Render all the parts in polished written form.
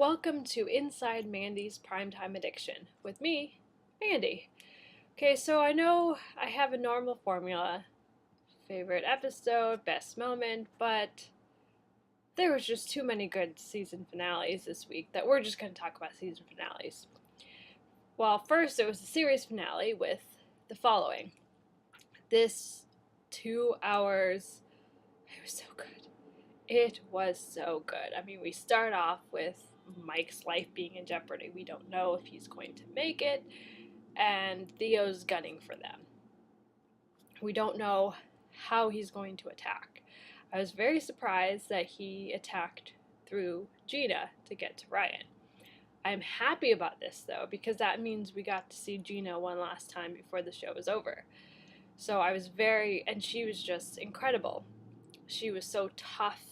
Welcome to Inside Mandy's Primetime Addiction with me, Mandy. Okay, so I know I have a normal formula, favorite episode, best moment, but there was just too many good season finales this week that we're just going to talk about season finales. Well, first it was the series finale with the following. This 2 hours, it was so good. It was so good. I mean, we start off with Mike's life being in jeopardy. We don't know if he's going to make it, and Theo's gunning for them. We don't know how he's going to attack. I was very surprised that he attacked through Gina to get to Ryan. I'm happy about this, though, because that means we got to see Gina one last time before the show was over. So I was and she was just incredible. She was so tough,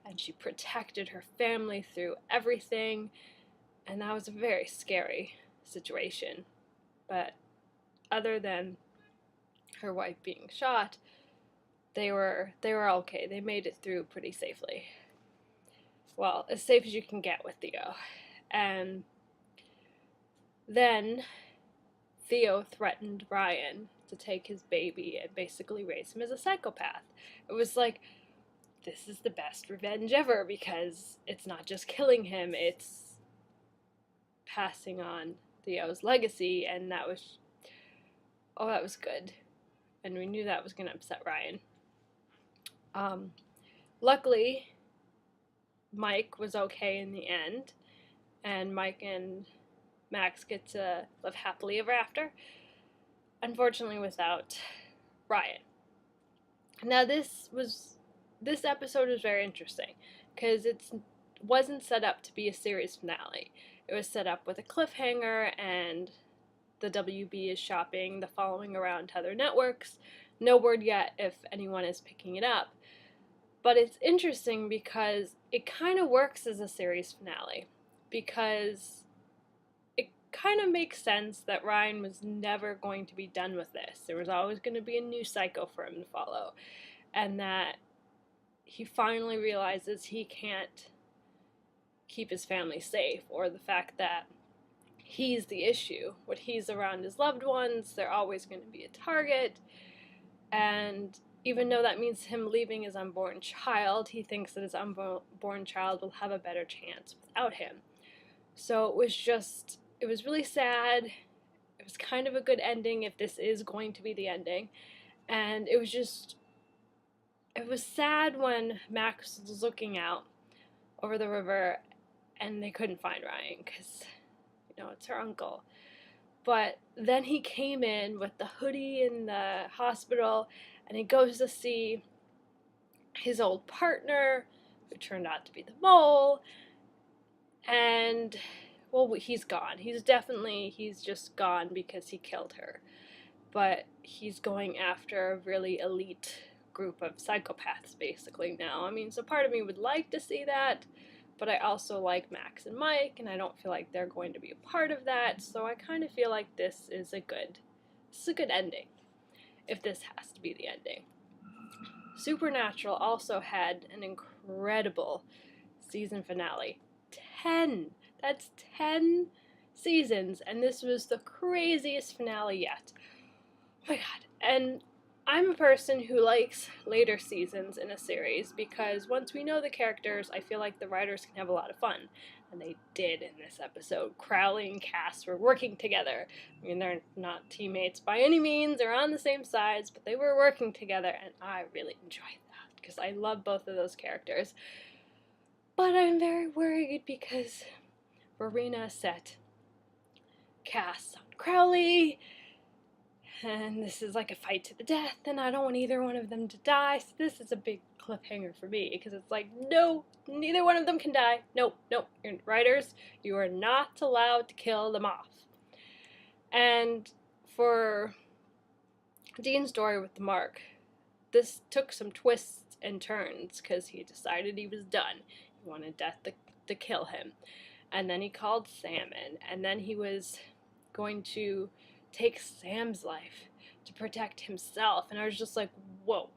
and she protected her family through everything, and that was a very scary situation. But other than her wife being shot, they were okay. They made it through pretty safely. Well, as safe as you can get with Theo. And then Theo threatened Ryan to take his baby and basically raise him as a psychopath. It was like, this is the best revenge ever, because it's not just killing him, it's passing on Theo's legacy, and that was good. And we knew that was going to upset Ryan. Luckily, Mike was okay in the end, and Mike and Max get to live happily ever after, unfortunately without Ryan. Now this episode was very interesting, because it wasn't set up to be a series finale. It was set up with a cliffhanger, and the WB is shopping the following around to other networks. No word yet if anyone is picking it up. But it's interesting because it kind of works as a series finale, because it kind of makes sense that Ryan was never going to be done with this. There was always going to be a new psycho for him to follow, and that he finally realizes he can't keep his family safe, or the fact that he's the issue. When he's around his loved ones, they're always going to be a target, and even though that means him leaving his unborn child, he thinks that his unborn child will have a better chance without him. So it was really sad. It was kind of a good ending if this is going to be the ending, and it was sad when Max was looking out over the river and they couldn't find Ryan because, it's her uncle. But then he came in with the hoodie in the hospital, and he goes to see his old partner, who turned out to be the mole, and, well, he's gone. He's just gone because he killed her. But he's going after a really elite group of psychopaths basically now. I mean, so part of me would like to see that, but I also like Max and Mike, and I don't feel like they're going to be a part of that, so I kind of feel like this is a good ending, if this has to be the ending. Supernatural also had an incredible season finale. 10! That's 10 seasons, and this was the craziest finale yet. Oh my god. And I'm a person who likes later seasons in a series, because once we know the characters, I feel like the writers can have a lot of fun. And they did in this episode. Crowley and Cass were working together. I mean, they're not teammates by any means, they're on the same sides, but they were working together, and I really enjoyed that, because I love both of those characters. But I'm very worried because Verena set Cass on Crowley, and this is like a fight to the death, and I don't want either one of them to die, so this is a big cliffhanger for me, because it's like, no, neither one of them can die. Nope, you're writers, you are not allowed to kill them off. And for Dean's story with the mark, this took some twists and turns, because he decided he was done. He wanted death to kill him. And then he called Sam in, and then he was going to take Sam's life to protect himself, and I was just like, whoa,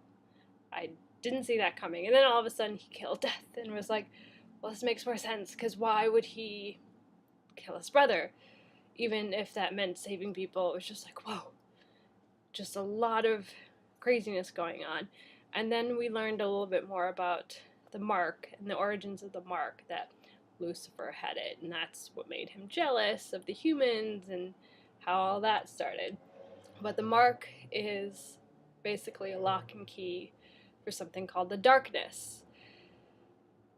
I didn't see that coming. And then all of a sudden he killed Death, and was like, well, this makes more sense, because why would he kill his brother? Even if that meant saving people, it was just like, whoa, just a lot of craziness going on. And then we learned a little bit more about the mark and the origins of the mark, that Lucifer had it, and that's what made him jealous of the humans and how all that started. But the mark is basically a lock and key for something called the darkness.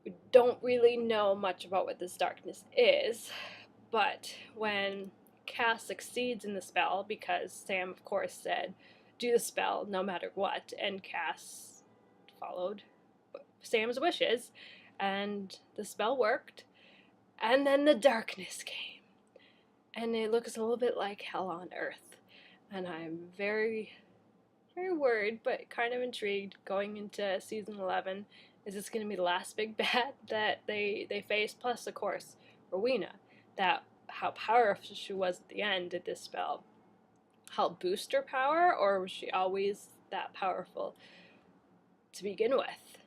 We don't really know much about what this darkness is, but when Cass succeeds in the spell, because Sam, of course, said, do the spell no matter what, and Cass followed Sam's wishes, and the spell worked, and then the darkness came, and it looks a little bit like hell on earth, and I'm very, very worried, but kind of intrigued going into season 11. Is this going to be the last big bad that they face? Plus, of course, Rowena, that how powerful she was at the end. Did this spell help boost her power, or was she always that powerful to begin with?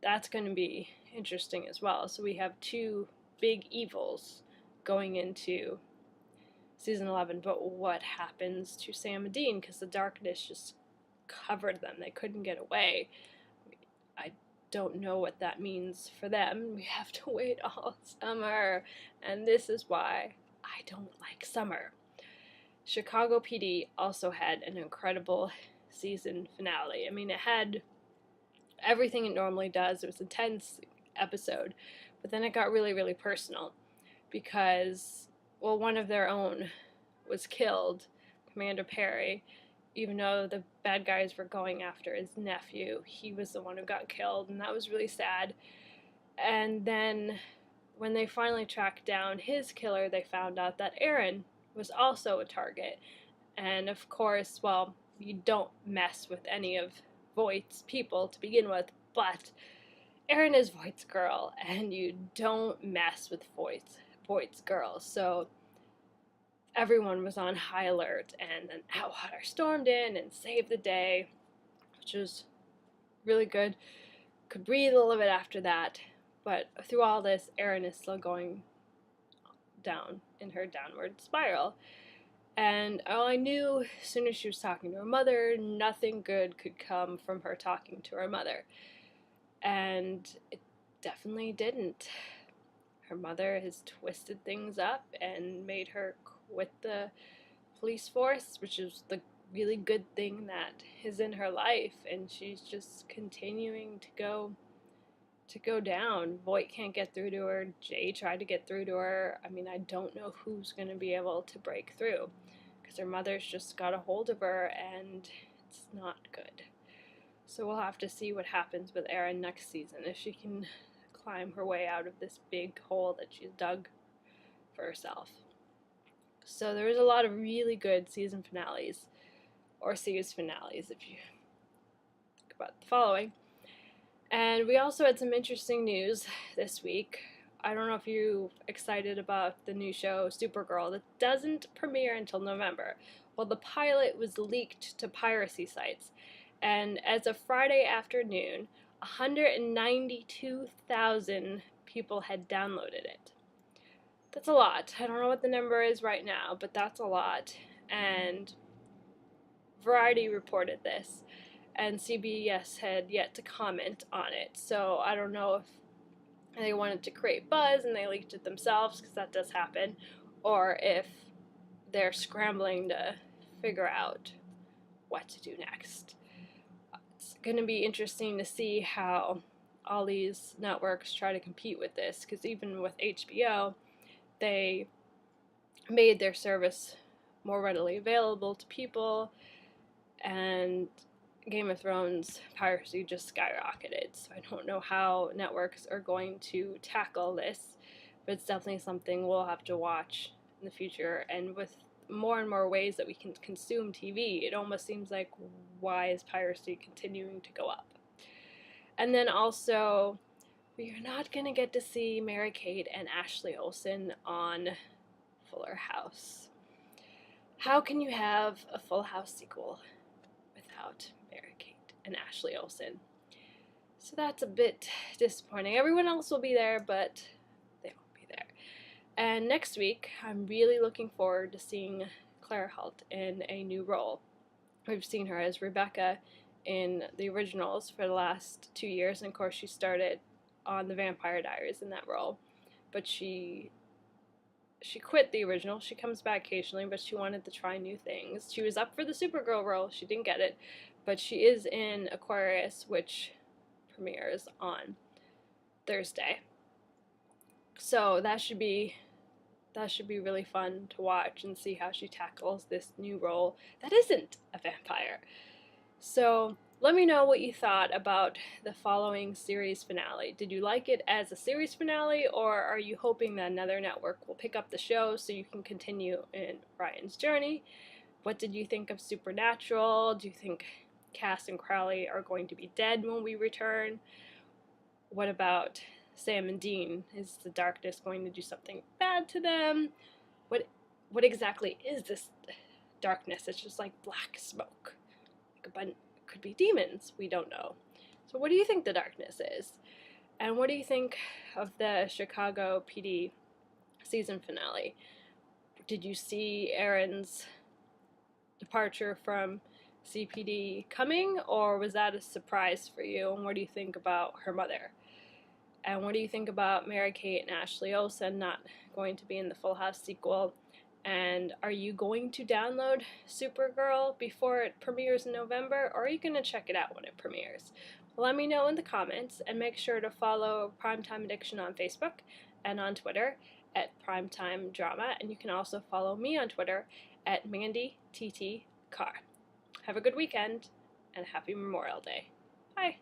That's going to be interesting as well. So we have two big evils going into season 11, but what happens to Sam and Dean? Because the darkness just covered them. They couldn't get away. I don't know what that means for them. We have to wait all summer, and this is why I don't like summer. Chicago PD also had an incredible season finale. I mean, it had everything it normally does. It was an intense episode, but then it got really, really personal because, well, one of their own was killed, Commander Perry. Even though the bad guys were going after his nephew, he was the one who got killed, and that was really sad. And then when they finally tracked down his killer, they found out that Aaron was also a target. And of course, well, you don't mess with any of Voight's people to begin with, but Aaron is Voight's girl, and you don't mess with Voight's girl. So everyone was on high alert, and then Outwater stormed in and saved the day, which was really good. Could breathe a little bit after that, but through all this, Erin is still going down in her downward spiral. And all I knew, as soon as she was talking to her mother, nothing good could come from her talking to her mother. And it definitely didn't. Her mother has twisted things up and made her quit the police force, which is the really good thing that is in her life, and she's just continuing to go down. Voight can't get through to her. Jay tried to get through to her. I mean, I don't know who's going to be able to break through, because her mother's just got a hold of her, and it's not good. So we'll have to see what happens with Erin next season, if she can climb her way out of this big hole that she's dug for herself. So there was a lot of really good season finales, or series finales if you think about the following. And we also had some interesting news this week. I don't know if you're excited about the new show Supergirl that doesn't premiere until November. Well, the pilot was leaked to piracy sites, and as of Friday afternoon, 192,000 people had downloaded it. That's a lot. I don't know what the number is right now, but that's a lot. And Variety reported this, and CBS had yet to comment on it. So I don't know if they wanted to create buzz and they leaked it themselves, because that does happen, or if they're scrambling to figure out what to do next. It's going to be interesting to see how all these networks try to compete with this, because even with HBO, they made their service more readily available to people, and Game of Thrones piracy just skyrocketed. So I don't know how networks are going to tackle this, but it's definitely something we'll have to watch in the future. And with more and more ways that we can consume TV, it almost seems like, why is piracy continuing to go up? And then also, we are not going to get to see Mary-Kate and Ashley Olsen on Fuller House. How can you have a Full House sequel without Mary-Kate and Ashley Olsen? So that's a bit disappointing. Everyone else will be there, but they won't be there. And next week, I'm really looking forward to seeing Claire Holt in a new role. We've seen her as Rebecca in the originals for the last 2 years, and of course she started on The Vampire Diaries in that role. But she quit the original. She comes back occasionally, but she wanted to try new things. She was up for the Supergirl role. She didn't get it, but she is in Aquarius, which premieres on Thursday. So that should be really fun to watch and see how she tackles this new role that isn't a vampire. So let me know what you thought about the following series finale. Did you like it as a series finale, or are you hoping that another network will pick up the show so you can continue in Ryan's journey? What did you think of Supernatural? Do you think Cass and Crowley are going to be dead when we return? What about Sam and Dean? Is the darkness going to do something bad to them? What exactly is this darkness? It's just like black smoke. But could be demons. We don't know. So what do you think the darkness is? And what do you think of the Chicago PD season finale? Did you see Erin's departure from CPD coming, or was that a surprise for you? And what do you think about her mother? And what do you think about Mary-Kate and Ashley Olsen not going to be in the Full House sequel? And are you going to download Supergirl before it premieres in November, or are you going to check it out when it premieres? Let me know in the comments, and make sure to follow Primetime Addiction on Facebook and on Twitter at Primetime Drama, and you can also follow me on Twitter at MandyTT Carr. Have a good weekend, and happy Memorial Day. Bye!